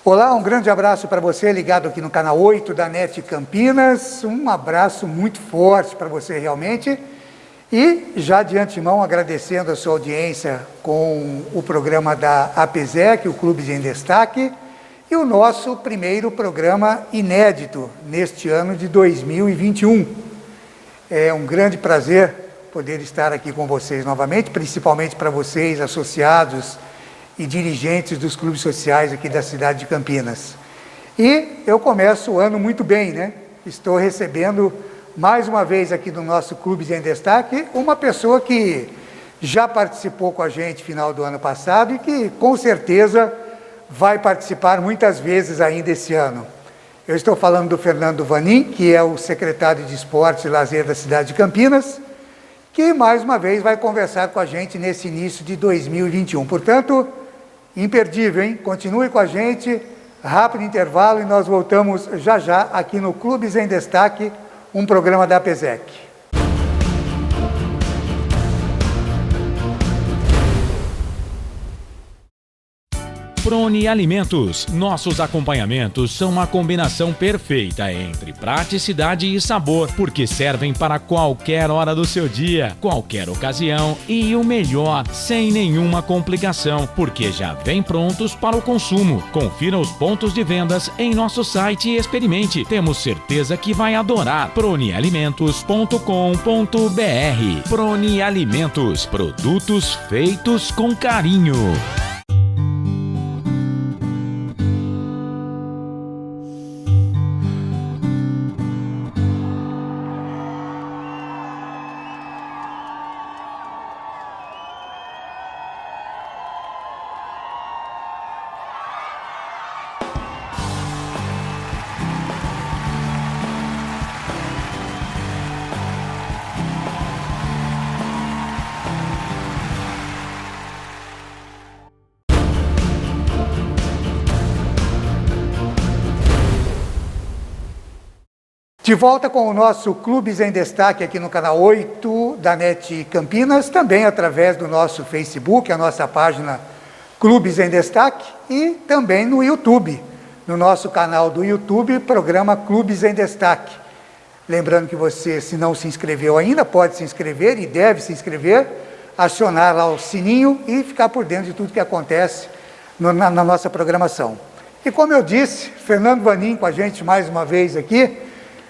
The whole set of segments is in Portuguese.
Olá, um grande abraço para você ligado aqui no canal 8 da NET Campinas, um abraço muito forte para você realmente, e já de antemão agradecendo a sua audiência com o programa da APESEC, o Clubes em Destaque, e o nosso primeiro programa inédito neste ano de 2021. É um grande prazer poder estar aqui com vocês novamente, principalmente para vocês, associados e dirigentes dos clubes sociais aqui da cidade de Campinas. E eu começo o ano muito bem, né? Estou recebendo mais uma vez aqui no nosso Clubes em Destaque uma pessoa que já participou com a gente no final do ano passado e que com certeza vai participar muitas vezes ainda esse ano. Eu estou falando do Fernando Vanin, que é o secretário de Esportes e Lazer da cidade de Campinas, que mais uma vez vai conversar com a gente nesse início de 2021. Portanto, imperdível, hein? Continue com a gente, rápido intervalo e nós voltamos já já aqui no Clubes em Destaque, um programa da APESEC. Proni Alimentos. Nossos acompanhamentos são uma combinação perfeita entre praticidade e sabor, porque servem para qualquer hora do seu dia, qualquer ocasião e o melhor, sem nenhuma complicação, porque já vêm prontos para o consumo. Confira os pontos de vendas em nosso site e experimente. Temos certeza que vai adorar. pronialimentos.com.br. Proni Alimentos. Produtos feitos com carinho. De volta com o nosso Clubes em Destaque aqui no canal 8 da NET Campinas, também através do nosso Facebook, a nossa página Clubes em Destaque, e também no YouTube, no nosso canal do YouTube, programa Clubes em Destaque. Lembrando que você, se não se inscreveu ainda, pode se inscrever e deve se inscrever, acionar lá o sininho e ficar por dentro de tudo que acontece na nossa programação. E como eu disse, Fernando Vanin com a gente mais uma vez aqui,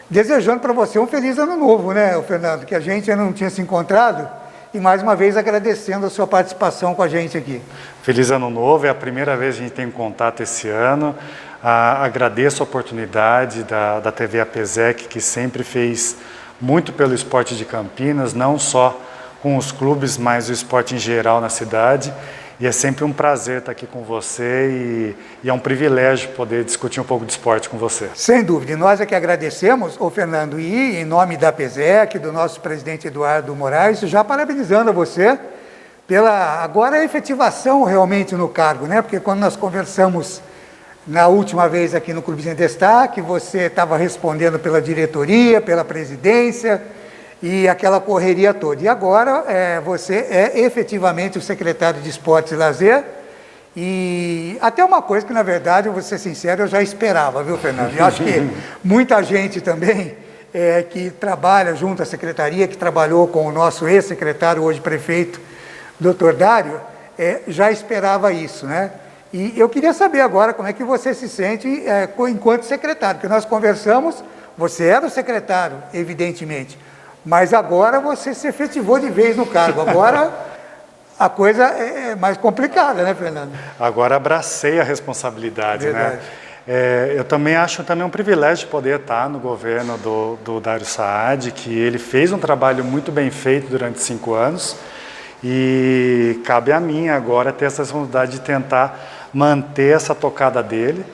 desejando para você um feliz ano novo, né, Fernando? Que a gente ainda não tinha se encontrado e mais uma vez agradecendo a sua participação com a gente aqui. Feliz ano novo, é a primeira vez que a gente tem contato esse ano. Agradeço a oportunidade da TV APESEC, que sempre fez muito pelo esporte de Campinas, não só com os clubes, mas o esporte em geral na cidade. E é sempre um prazer estar aqui com você e é um privilégio poder discutir um pouco de esporte com você. Sem dúvida. E nós é que agradecemos, ô Fernando, e em nome da APESEC, do nosso presidente Eduardo Moraes, já parabenizando a você pela agora efetivação realmente no cargo, né? Porque quando nós conversamos na última vez aqui no Clube em Destaque, você estava respondendo pela diretoria, pela presidência e aquela correria toda. E agora você é efetivamente o secretário de Esportes e Lazer. E até uma coisa que, na verdade, eu vou ser sincero, eu já esperava, viu, Fernando? Eu acho que muita gente também que trabalha junto à secretaria, que trabalhou com o nosso ex-secretário, hoje prefeito, doutor Dário, já esperava isso, né? E eu queria saber agora como é que você se sente enquanto secretário, porque nós conversamos, você era o secretário, evidentemente, mas agora você se efetivou de vez no cargo. Agora a coisa é mais complicada, né, Fernando? Agora abracei a responsabilidade, verdade, né? Eu também acho um privilégio poder estar no governo do Dário Saad, que ele fez um trabalho muito bem feito durante 5 anos e cabe a mim agora ter essa responsabilidade de tentar manter essa tocada dele,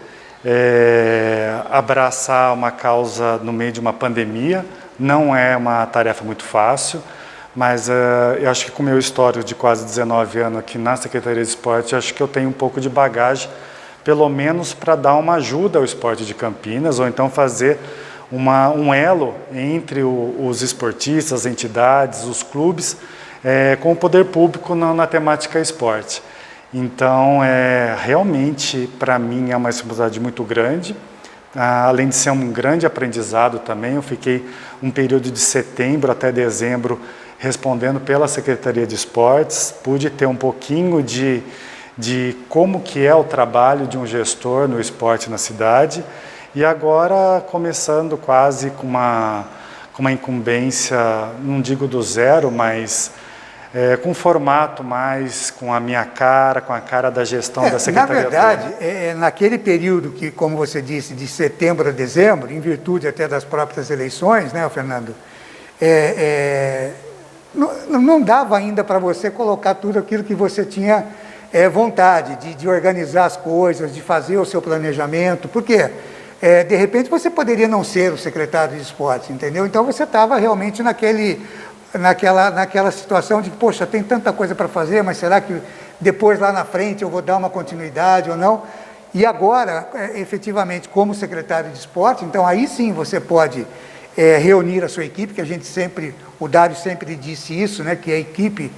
abraçar uma causa no meio de uma pandemia. Não é uma tarefa muito fácil, mas eu acho que com o meu histórico de quase 19 anos aqui na Secretaria de Esporte, acho que eu tenho um pouco de bagagem, pelo menos para dar uma ajuda ao esporte de Campinas, ou então fazer um elo entre os esportistas, as entidades, os clubes, com o poder público na temática esporte. Então, realmente, para mim, é uma responsabilidade muito grande. Além de ser um grande aprendizado também, eu fiquei um período de setembro até dezembro respondendo pela Secretaria de Esportes, pude ter um pouquinho de como que é o trabalho de um gestor no esporte na cidade, e agora começando quase com uma incumbência, não digo do zero, mas com um formato mais com a minha cara, com a cara da gestão da Secretaria. Na verdade, naquele período que, como você disse, de setembro a dezembro, em virtude até das próprias eleições, né, Fernando, não dava ainda para você colocar tudo aquilo que você tinha vontade, de organizar as coisas, de fazer o seu planejamento, porque de repente você poderia não ser o secretário de esportes, entendeu? Então você estava realmente naquela situação de, poxa, tem tanta coisa para fazer, mas será que depois lá na frente eu vou dar uma continuidade ou não? E agora, efetivamente, como secretário de esporte, então aí sim você pode reunir a sua equipe, que o Dário sempre disse isso, né, que a equipe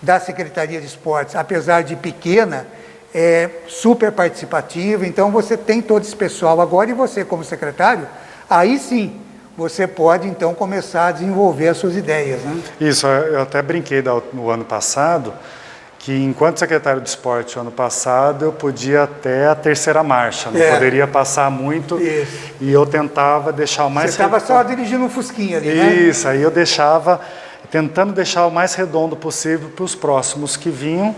da Secretaria de Esportes, apesar de pequena, é super participativa, então você tem todo esse pessoal agora, e você como secretário, aí sim, você pode então começar a desenvolver as suas ideias, né? Isso, eu até brinquei no ano passado, que enquanto secretário de esporte, ano passado, eu podia até a terceira marcha, não poderia passar muito. Isso. E eu tentava deixar o mais... Você estava só dirigindo um fusquinha ali, né? Isso, aí eu tentando deixar o mais redondo possível para os próximos que vinham,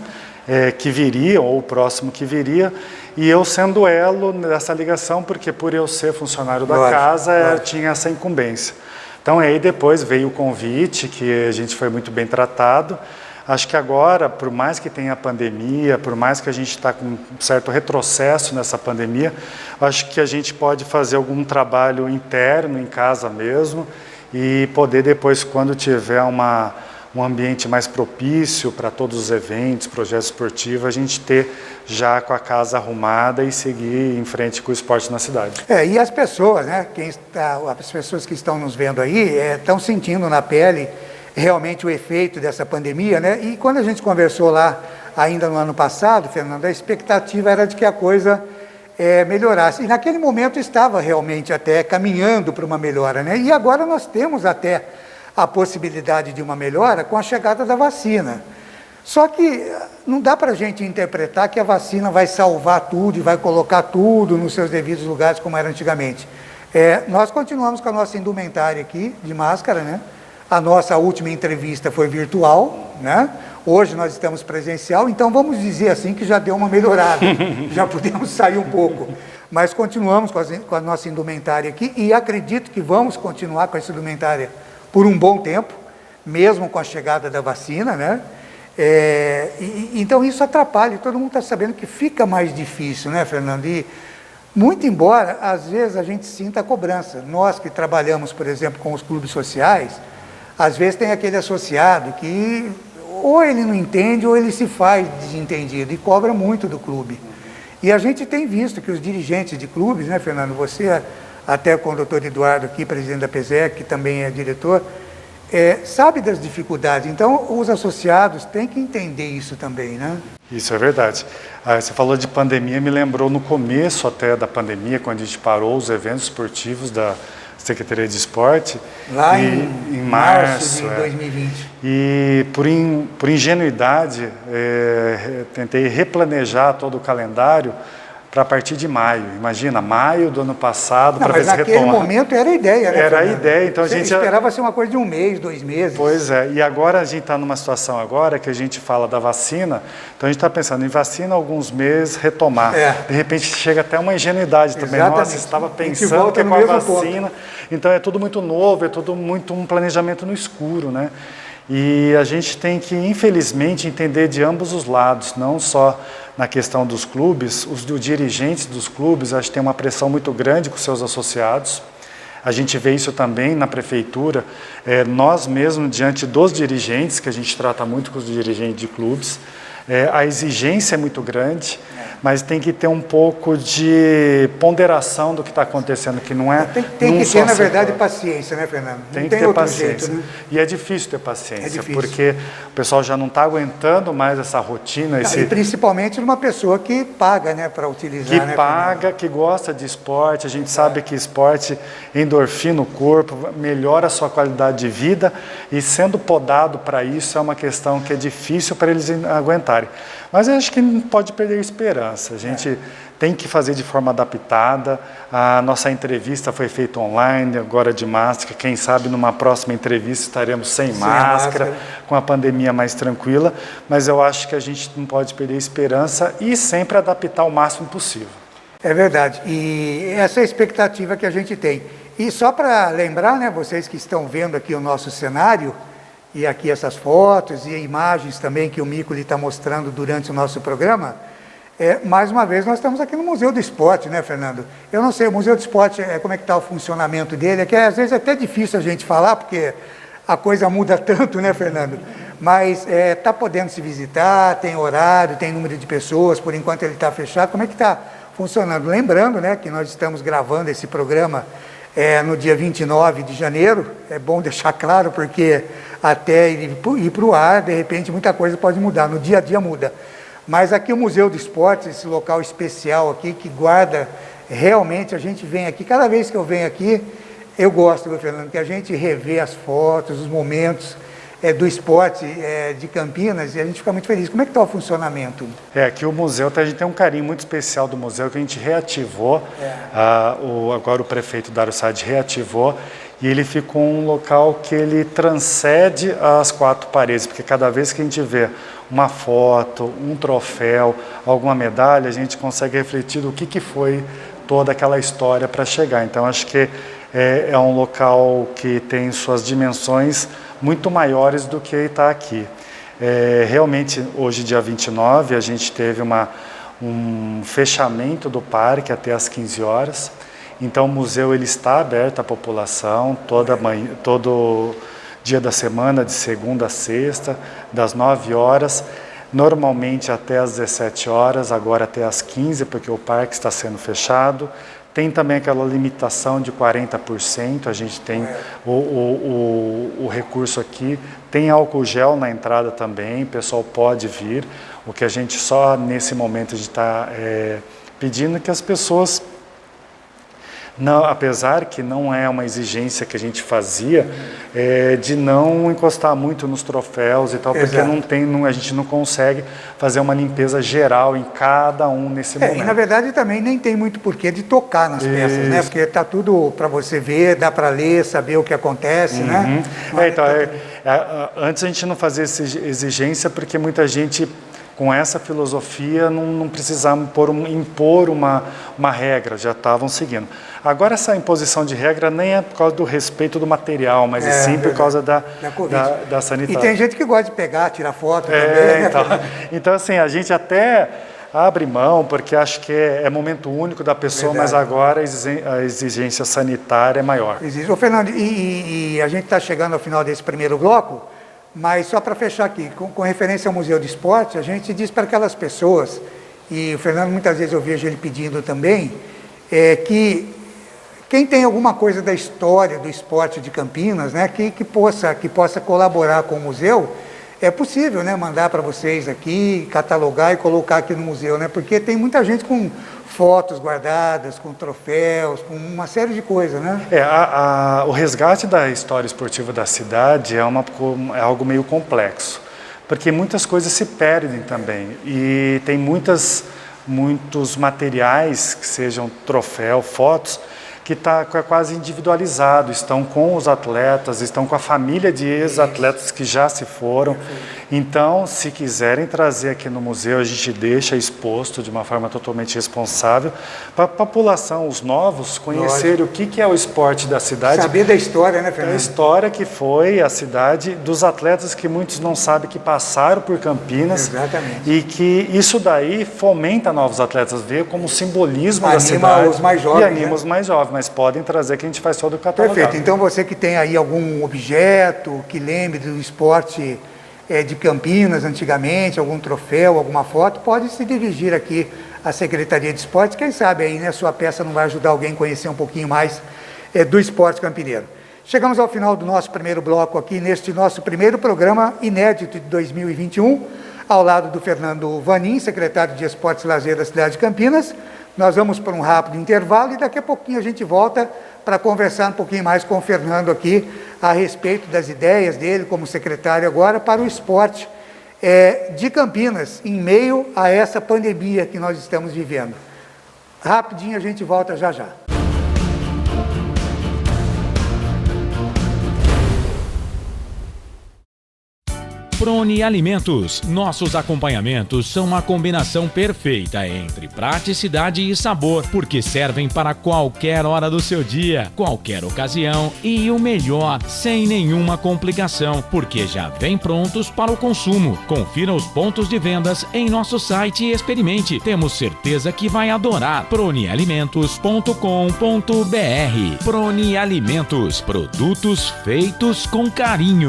que viriam, ou o próximo que viria, e eu sendo elo nessa ligação, porque por eu ser funcionário da casa, eu tinha essa incumbência. Então aí depois veio o convite, que a gente foi muito bem tratado. Acho que agora, por mais que tenha pandemia, por mais que a gente está com um certo retrocesso nessa pandemia, acho que a gente pode fazer algum trabalho interno, em casa mesmo, e poder depois, quando tiver um ambiente mais propício para todos os eventos, projetos esportivos, a gente ter já com a casa arrumada e seguir em frente com o esporte na cidade. E as pessoas, né, as pessoas que estão nos vendo aí, estão sentindo na pele realmente o efeito dessa pandemia, né? E quando a gente conversou lá, ainda no ano passado, Fernando, a expectativa era de que a coisa melhorasse. E naquele momento estava realmente até caminhando para uma melhora, né? E agora nós temos até a possibilidade de uma melhora com a chegada da vacina. Só que não dá para a gente interpretar que a vacina vai salvar tudo e vai colocar tudo nos seus devidos lugares como era antigamente. Nós continuamos com a nossa indumentária aqui, de máscara, né? A nossa última entrevista foi virtual, né? Hoje nós estamos presencial, então vamos dizer assim que já deu uma melhorada, já podemos sair um pouco. Mas continuamos com a nossa indumentária aqui e acredito que vamos continuar com essa indumentária por um bom tempo, mesmo com a chegada da vacina, né? Então isso atrapalha, todo mundo está sabendo que fica mais difícil, né, Fernando? E muito embora, às vezes, a gente sinta a cobrança. Nós que trabalhamos, por exemplo, com os clubes sociais, às vezes tem aquele associado que ou ele não entende ou ele se faz desentendido e cobra muito do clube. E a gente tem visto que os dirigentes de clubes, né, Fernando, você até com o doutor Eduardo aqui, presidente da PESEC, que também é diretor, sabe das dificuldades. Então, os associados têm que entender isso também, né? Isso é verdade. Você falou de pandemia, me lembrou no começo até da pandemia, quando a gente parou os eventos esportivos da Secretaria de Esporte. Lá em março de 2020. E por ingenuidade, tentei replanejar todo o calendário para a partir de maio. Imagina, maio do ano passado, para ver se retoma. Mas naquele momento era a ideia, né? Era a ideia, então a gente esperava ser uma coisa de 1 mês, 2 meses. Pois é, e agora a gente está numa situação agora que a gente fala da vacina, então a gente está pensando em vacina alguns meses, retomar. De repente chega até uma ingenuidade também. Exatamente. Nossa, estava pensando que com a vacina. Ponto. Então é tudo muito novo, é tudo muito um planejamento no escuro, né? E a gente tem que, infelizmente, entender de ambos os lados, não só na questão dos clubes, os dirigentes dos clubes, acho que tem uma pressão muito grande com seus associados. A gente vê isso também na prefeitura, nós mesmos, diante dos dirigentes, que a gente trata muito com os dirigentes de clubes, a exigência é muito grande. mas tem que ter um pouco de ponderação do que está acontecendo, que não é... Tem que ter, na verdade, paciência, né, Fernando? Tem que ter paciência. Jeito, né? E é difícil ter paciência, porque o pessoal já não está aguentando mais essa rotina. E principalmente numa pessoa que paga, né, para utilizar. Que paga, que gosta de esporte. A gente sabe que esporte endorfina o corpo, melhora a sua qualidade de vida, e sendo podado para isso é uma questão que é difícil para eles aguentarem. Mas eu acho que não pode perder a esperança. A gente tem que fazer de forma adaptada. A nossa entrevista foi feita online, agora de máscara. Quem sabe numa próxima entrevista estaremos sem máscara, com a pandemia mais tranquila. Mas eu acho que a gente não pode perder a esperança e sempre adaptar o máximo possível. É verdade. E essa é a expectativa que a gente tem. E só para lembrar, né, vocês que estão vendo aqui o nosso cenário, e aqui essas fotos e imagens também que o Mícoli está mostrando durante o nosso programa, mais uma vez nós estamos aqui no Museu do Esporte, né, Fernando? Eu não sei, o Museu do Esporte, como é que está o funcionamento dele, é que às vezes é até difícil a gente falar, porque a coisa muda tanto, né, Fernando? Mas está podendo se visitar, tem horário, tem número de pessoas, por enquanto ele está fechado, como é que está funcionando? Lembrando, né, que nós estamos gravando esse programa no dia 29 de janeiro, é bom deixar claro, porque até ir para o ar, de repente muita coisa pode mudar, no dia a dia muda. Mas aqui o Museu do Esporte, esse local especial aqui, que guarda, realmente a gente vem aqui, cada vez que eu venho aqui, eu gosto, meu Fernando, que a gente revê as fotos, os momentos do esporte de Campinas, e a gente fica muito feliz. Como é que está o funcionamento? Aqui o museu, a gente tem um carinho muito especial do museu, que a gente reativou, agora o prefeito Dário Saad reativou, e ele ficou um local que ele transcende as quatro paredes, porque cada vez que a gente vê uma foto, um troféu, alguma medalha, a gente consegue refletir o que foi toda aquela história para chegar. Então, acho que é um local que tem suas dimensões muito maiores do que está aqui. Realmente, hoje, dia 29, a gente teve um fechamento do parque até às 15 horas. Então, o museu ele está aberto à população todo dia da semana, de segunda a sexta, das 9 horas, normalmente até às 17 horas, agora até às 15, porque o parque está sendo fechado. Tem também aquela limitação de 40%, a gente tem o recurso aqui, tem álcool gel na entrada também, o pessoal pode vir. O que a gente só nesse momento está pedindo é que as pessoas, não, apesar que não é uma exigência que a gente fazia, de não encostar muito nos troféus e tal, porque a gente não consegue fazer uma limpeza geral em cada um nesse momento. E na verdade também nem tem muito porquê de tocar nas peças, né? Porque está tudo para você ver, dá para ler, saber o que acontece, né? Antes a gente não fazia essa exigência porque muita gente com essa filosofia não precisava impor uma regra, já estavam seguindo. Agora essa imposição de regra nem é por causa do respeito do material, mas sim por causa da sanitária. E tem gente que gosta de pegar, tirar foto também. Né? Então assim, a gente até abre mão, porque acho que é momento único da pessoa, mas agora a exigência sanitária é maior. Ô, Fernando, e a gente está chegando ao final desse primeiro bloco, mas só para fechar aqui, com referência ao Museu do Esporte, a gente diz para aquelas pessoas, e o Fernando muitas vezes eu vejo ele pedindo também, que quem tem alguma coisa da história do esporte de Campinas, né, que possa colaborar com o museu, é possível, né, mandar para vocês aqui, catalogar e colocar aqui no museu, né, porque tem muita gente com fotos guardadas, com troféus, com uma série de coisas, né? O resgate da história esportiva da cidade é algo meio complexo, porque muitas coisas se perdem também, e tem muitos materiais, que sejam troféu, fotos, que está quase individualizado, estão com os atletas, estão com a família de ex-atletas que já se foram. Então, se quiserem trazer aqui no museu, a gente deixa exposto de uma forma totalmente responsável, para a população, os novos, conhecerem o que é o esporte da cidade. Saber da história, né, Fernando? A história que foi a cidade, dos atletas que muitos não sabem que passaram por Campinas. Exatamente. E que isso daí fomenta novos atletas, vê como simbolismo da cidade. Anima os mais jovens. E anima os mais jovens, mas podem trazer que a gente faz todo o catálogo. Perfeito. Então, você que tem aí algum objeto que lembre do esporte de Campinas antigamente, algum troféu, alguma foto, pode se dirigir aqui a Secretaria de Esportes. Quem sabe aí, né, sua peça não vai ajudar alguém a conhecer um pouquinho mais do esporte campineiro. Chegamos ao final do nosso primeiro bloco aqui, neste nosso primeiro programa inédito de 2021, ao lado do Fernando Vanin, secretário de Esportes e Lazer da cidade de Campinas. Nós vamos para um rápido intervalo e daqui a pouquinho a gente volta para conversar um pouquinho mais com o Fernando aqui a respeito das ideias dele como secretário agora para o esporte de Campinas, em meio a essa pandemia que nós estamos vivendo. Rapidinho a gente volta já já. Proni Alimentos. Nossos acompanhamentos são uma combinação perfeita entre praticidade e sabor, porque servem para qualquer hora do seu dia, qualquer ocasião e o melhor, sem nenhuma complicação, porque já vem prontos para o consumo. Confira os pontos de vendas em nosso site e experimente. Temos certeza que vai adorar. pronialimentos.com.br. Proni Alimentos, produtos feitos com carinho.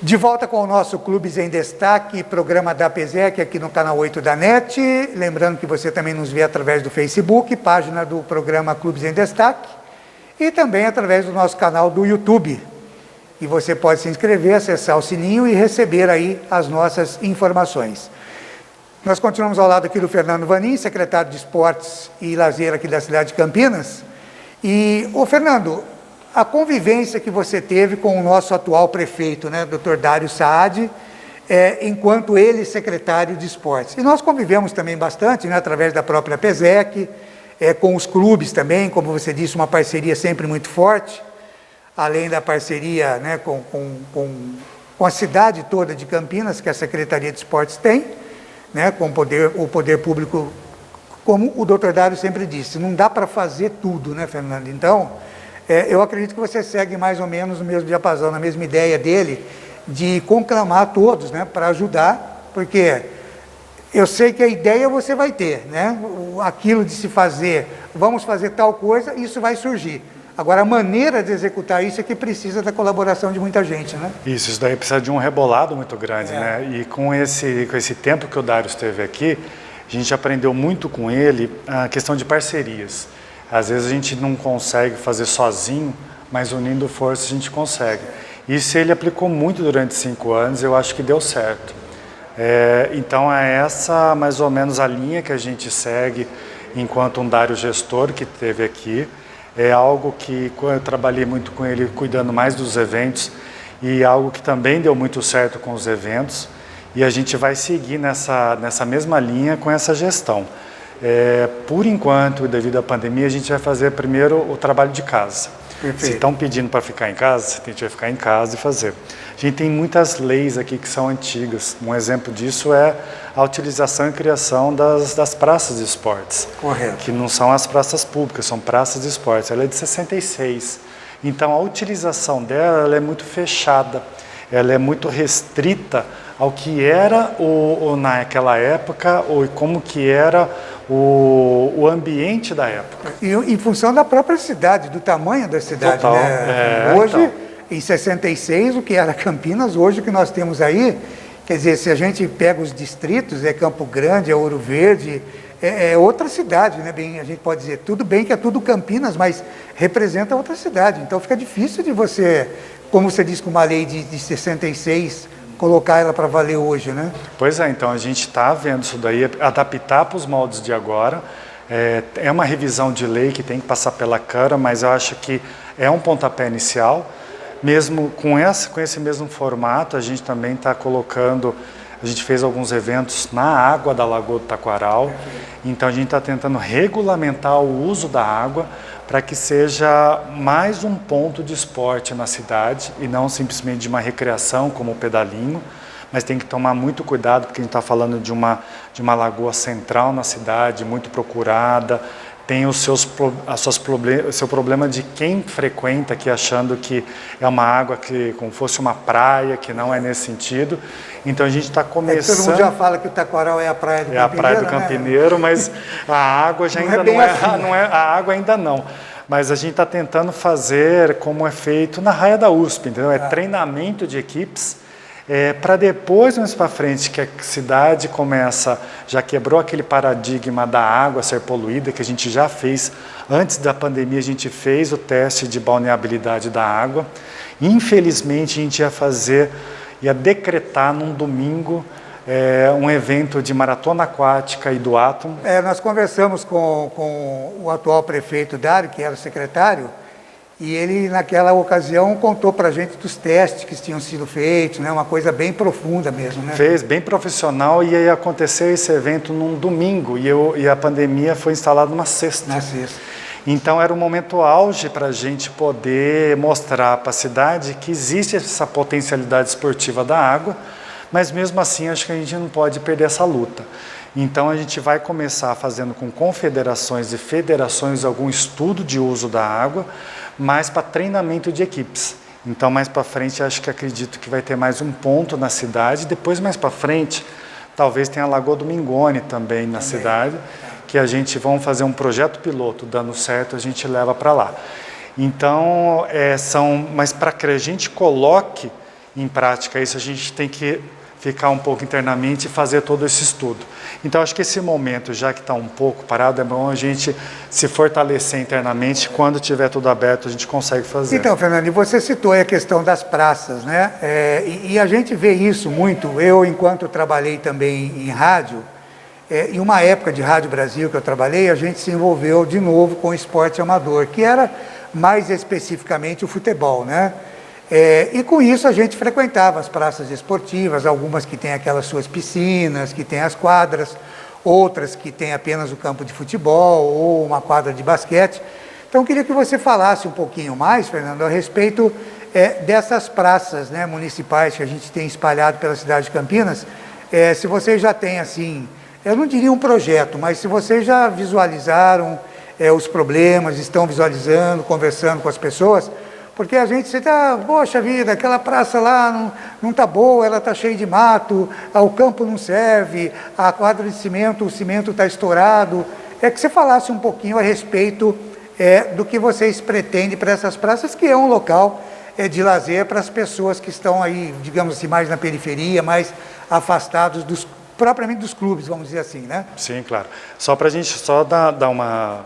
De volta com o nosso Clubes em Destaque, programa da PESEC aqui no canal 8 da NET. Lembrando que você também nos vê através do Facebook, página do programa Clubes em Destaque, e também através do nosso canal do YouTube. E você pode se inscrever, acessar o sininho e receber aí as nossas informações. Nós continuamos ao lado aqui do Fernando Vanin, secretário de Esportes e Lazer aqui da cidade de Campinas. E, Fernando, a convivência que você teve com o nosso atual prefeito, né, Dr. Dário Saad, enquanto ele secretário de Esportes. E nós convivemos também bastante, né, através da própria PESEC, com os clubes também, como você disse, uma parceria sempre muito forte, além da parceria, né, com a cidade toda de Campinas, que a Secretaria de Esportes tem, né, com o poder público, como o Dr. Dário sempre disse, não dá para fazer tudo, né, Fernando? Então, eu acredito que você segue mais ou menos no mesmo diapasão, na mesma ideia dele, de conclamar todos, né, para ajudar, porque eu sei que a ideia você vai ter, né, aquilo de se fazer, vamos fazer tal coisa, isso vai surgir. Agora, a maneira de executar isso é que precisa da colaboração de muita gente, né? Isso daí precisa de um rebolado muito grande, né? E com esse tempo que o Dário esteve aqui, a gente aprendeu muito com ele a questão de parcerias. Às vezes a gente não consegue fazer sozinho, mas unindo forças a gente consegue. Isso ele aplicou muito durante 5 anos, eu acho que deu certo. Então é essa mais ou menos a linha que a gente segue enquanto um Dário gestor que esteve aqui. É algo que eu trabalhei muito com ele, cuidando mais dos eventos, e algo que também deu muito certo com os eventos. E a gente vai seguir nessa mesma linha com essa gestão. Por enquanto, devido à pandemia, a gente vai fazer primeiro o trabalho de casa. Perfeito. Se estão pedindo para ficar em casa, a gente vai ficar em casa e fazer. A gente tem muitas leis aqui que são antigas. Um exemplo disso é a utilização e criação das praças de esportes. Correto. Que não são as praças públicas, são praças de esportes. Ela é de 66. Então, a utilização dela ela é muito fechada. Ela é muito restrita ao que era naquela época, ou como que era o ambiente da época. E em função da própria cidade, do tamanho da cidade. Total. Né? Hoje, em 66, o que era Campinas, hoje o que nós temos aí, quer dizer, se a gente pega os distritos, é Campo Grande, é Ouro Verde, é outra cidade, né? Bem, a gente pode dizer, tudo bem que é tudo Campinas, mas representa outra cidade. Então fica difícil de você, como você disse, com uma lei de 66, colocar ela para valer hoje, né? Pois é, então a gente está vendo isso daí, adaptar para os moldes de agora. É uma revisão de lei que tem que passar pela Câmara, mas eu acho que é um pontapé inicial. Mesmo com esse mesmo formato, a gente também está colocando a gente fez alguns eventos na água da Lagoa do Taquaral, então a gente está tentando regulamentar o uso da água para que seja mais um ponto de esporte na cidade e não simplesmente de uma recreação como o pedalinho, mas tem que tomar muito cuidado porque a gente está falando de uma lagoa central na cidade, muito procurada, tem o seu problema de quem frequenta aqui achando que é uma água que como fosse uma praia, que não é nesse sentido. Então a gente está começando... todo mundo já fala que o Taquaral é a praia do Campineiro. É a praia do Campineiro, né? Mas a água já ainda não é, a água ainda não. Mas a gente está tentando fazer como é feito na Raia da USP, entendeu? É treinamento de equipes, para depois, mais para frente, que a cidade começa, já quebrou aquele paradigma da água ser poluída, que a gente já fez, antes da pandemia a gente fez o teste de balneabilidade da água. Infelizmente a gente ia decretar num domingo um evento de maratona aquática e duatlon. Nós conversamos com o atual prefeito Dário, que era o secretário, e ele, naquela ocasião, contou para a gente dos testes que tinham sido feitos, né? Uma coisa bem profunda mesmo, né? Fez, bem profissional, e aí aconteceu esse evento num domingo, e a pandemia foi instalada numa sexta. Na sexta. Então era um momento auge para a gente poder mostrar para a cidade que existe essa potencialidade esportiva da água, mas mesmo assim acho que a gente não pode perder essa luta. Então a gente vai começar fazendo com confederações e federações algum estudo de uso da água, mais para treinamento de equipes. Então mais para frente acredito que vai ter mais um ponto na cidade, depois mais para frente talvez tenha a Lagoa do Mingone também na cidade, que a gente vamos fazer um projeto piloto, dando certo a gente leva para lá. Então mas para que a gente coloque em prática isso, a gente tem que ficar um pouco internamente e fazer todo esse estudo. Então, acho que esse momento, já que está um pouco parado, é bom a gente se fortalecer internamente. Quando tiver tudo aberto, a gente consegue fazer. Então, Fernando, e você citou aí a questão das praças, né? E a gente vê isso muito. Eu, enquanto trabalhei também em rádio, em uma época de Rádio Brasil que eu trabalhei, a gente se envolveu de novo com o esporte amador, que era mais especificamente o futebol, né? E com isso a gente frequentava as praças esportivas, algumas que têm aquelas suas piscinas, que têm as quadras, outras que têm apenas o campo de futebol ou uma quadra de basquete. Então eu queria que você falasse um pouquinho mais, Fernando, a respeito dessas praças, né, municipais que a gente tem espalhado pela cidade de Campinas. Se vocês já têm, assim, eu não diria um projeto, mas se vocês já visualizaram os problemas, estão visualizando, conversando com as pessoas. Porque a gente está, poxa vida, aquela praça lá não está boa, ela está cheia de mato, o campo não serve, a quadra de cimento, o cimento está estourado. Que você falasse um pouquinho a respeito do que vocês pretendem para essas praças, que é um local de lazer para as pessoas que estão aí, digamos assim, mais na periferia, mais afastados propriamente dos clubes, vamos dizer assim, né? Sim, claro. Só para a gente dar uma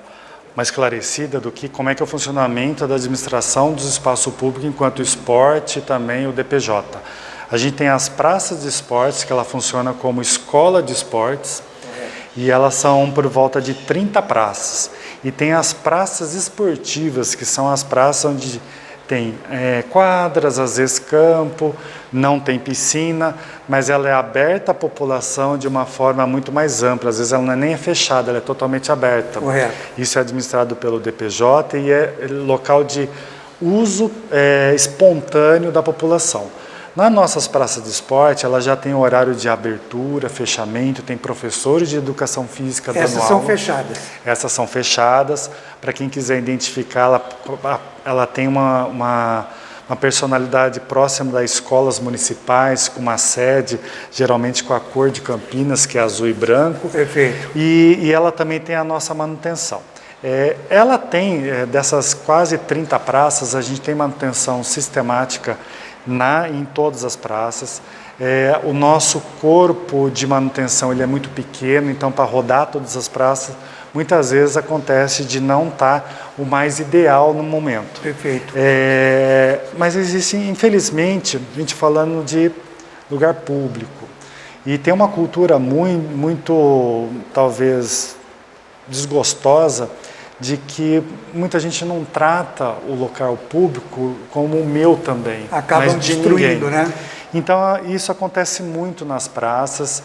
esclarecida do como é que é o funcionamento da administração dos espaços públicos enquanto esporte e também o DPJ. A gente tem as praças de esportes, que ela funciona como escola de esportes, e elas são por volta de 30 praças. E tem as praças esportivas, que são as praças onde tem quadras, às vezes campo, não tem piscina, mas ela é aberta à população de uma forma muito mais ampla. Às vezes ela não é nem fechada, ela é totalmente aberta. Correto. Isso é administrado pelo DPJ e é local de uso espontâneo da população. Nas nossas praças de esporte, ela já tem horário de abertura, fechamento, tem professores de educação física dando aula. Essas são fechadas? Essas são fechadas. Para quem quiser identificar, ela tem uma personalidade próxima das escolas municipais, com uma sede, geralmente com a cor de Campinas, que é azul e branco. Perfeito. E ela também tem a nossa manutenção. Ela tem, dessas quase 30 praças, a gente tem manutenção sistemática em todas as praças. O nosso corpo de manutenção ele é muito pequeno, então para rodar todas as praças, muitas vezes acontece de não estar o mais ideal no momento. Perfeito. Mas existe, infelizmente, a gente falando de lugar público, e tem uma cultura muito talvez desgostosa de que muita gente não trata o local público como o meu também, acabam mas de destruindo, ninguém. né? Então, isso acontece muito nas praças.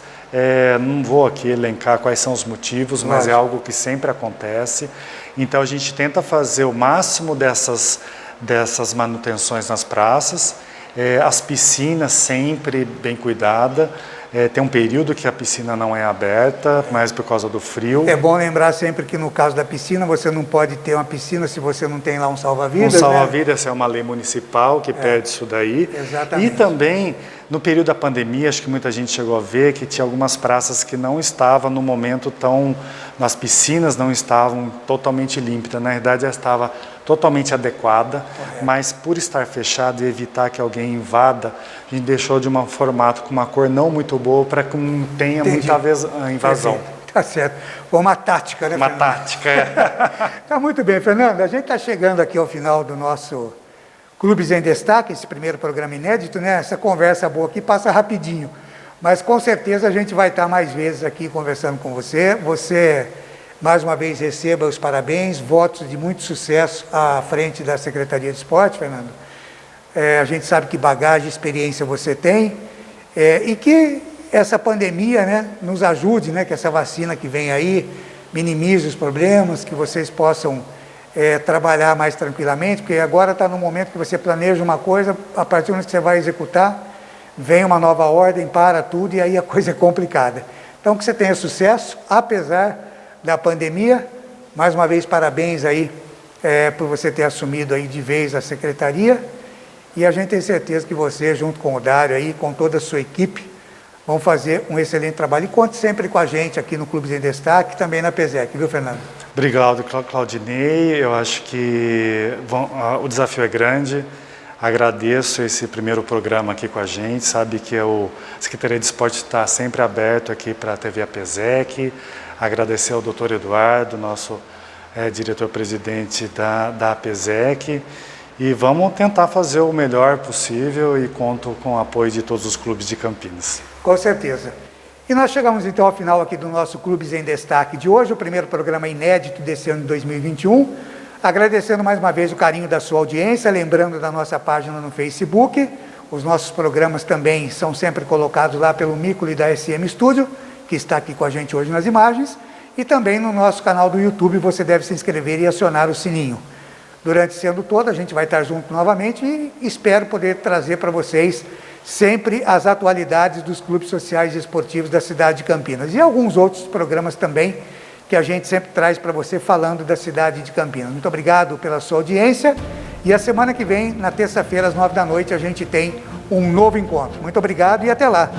Não vou aqui elencar quais são os motivos, mas é algo que sempre acontece. Então, a gente tenta fazer o máximo dessas manutenções nas praças. As piscinas sempre bem cuidadas. Tem um período que a piscina não é aberta, mas por causa do frio. É bom lembrar sempre que no caso da piscina, você não pode ter uma piscina se você não tem lá um salva-vidas. Um salva-vidas é uma lei municipal que pede isso daí. Exatamente. E também, no período da pandemia, acho que muita gente chegou a ver que tinha algumas praças que não estavam no momento as piscinas não estavam totalmente límpidas. Na verdade, ela estava totalmente adequada, mas por estar fechada e evitar que alguém invada, a gente deixou de um formato com uma cor não muito boa para que não tenha muita invasão. Tá certo. Foi uma tática, né, Fernando? Uma tática, Tá muito bem, Fernando. A gente está chegando aqui ao final do nosso Clubes em Destaque, esse primeiro programa inédito, né? Essa conversa boa aqui passa rapidinho, mas com certeza a gente vai estar mais vezes aqui conversando com você. Você, mais uma vez, receba os parabéns, votos de muito sucesso à frente da Secretaria de Esporte, Fernando. A gente sabe que bagagem e experiência você tem, e que essa pandemia, né, nos ajude, né, que essa vacina que vem aí minimize os problemas, que vocês possam trabalhar mais tranquilamente, porque agora está no momento que você planeja uma coisa, a partir do momento que você vai executar, vem uma nova ordem, para tudo, e aí a coisa é complicada. Então, que você tenha sucesso, apesar da pandemia. Mais uma vez, parabéns aí por você ter assumido aí de vez a secretaria, e a gente tem certeza que você, junto com o Dário aí, com toda a sua equipe, vão fazer um excelente trabalho. E conte sempre com a gente aqui no Clubes em Destaque, também na PESEC, viu, Fernando? Obrigado, Claudinei. Eu acho que o desafio é grande. Agradeço esse primeiro programa aqui com a gente. Sabe que a Secretaria de Esporte está sempre aberto aqui para a TV APESEC. Agradecer ao Dr. Eduardo, nosso diretor-presidente da APESEC. E vamos tentar fazer o melhor possível e conto com o apoio de todos os clubes de Campinas. Com certeza. E nós chegamos então ao final aqui do nosso Clubes em Destaque de hoje, o primeiro programa inédito desse ano de 2021. Agradecendo mais uma vez o carinho da sua audiência, lembrando da nossa página no Facebook. Os nossos programas também são sempre colocados lá pelo Mícoli da SM Studio, que está aqui com a gente hoje nas imagens. E também no nosso canal do YouTube, você deve se inscrever e acionar o sininho. Durante esse ano todo, a gente vai estar junto novamente e espero poder trazer para vocês sempre as atualidades dos clubes sociais e esportivos da cidade de Campinas. E alguns outros programas também que a gente sempre traz para você falando da cidade de Campinas. Muito obrigado pela sua audiência. E a semana que vem, na terça-feira, às 9 da noite, a gente tem um novo encontro. Muito obrigado e até lá.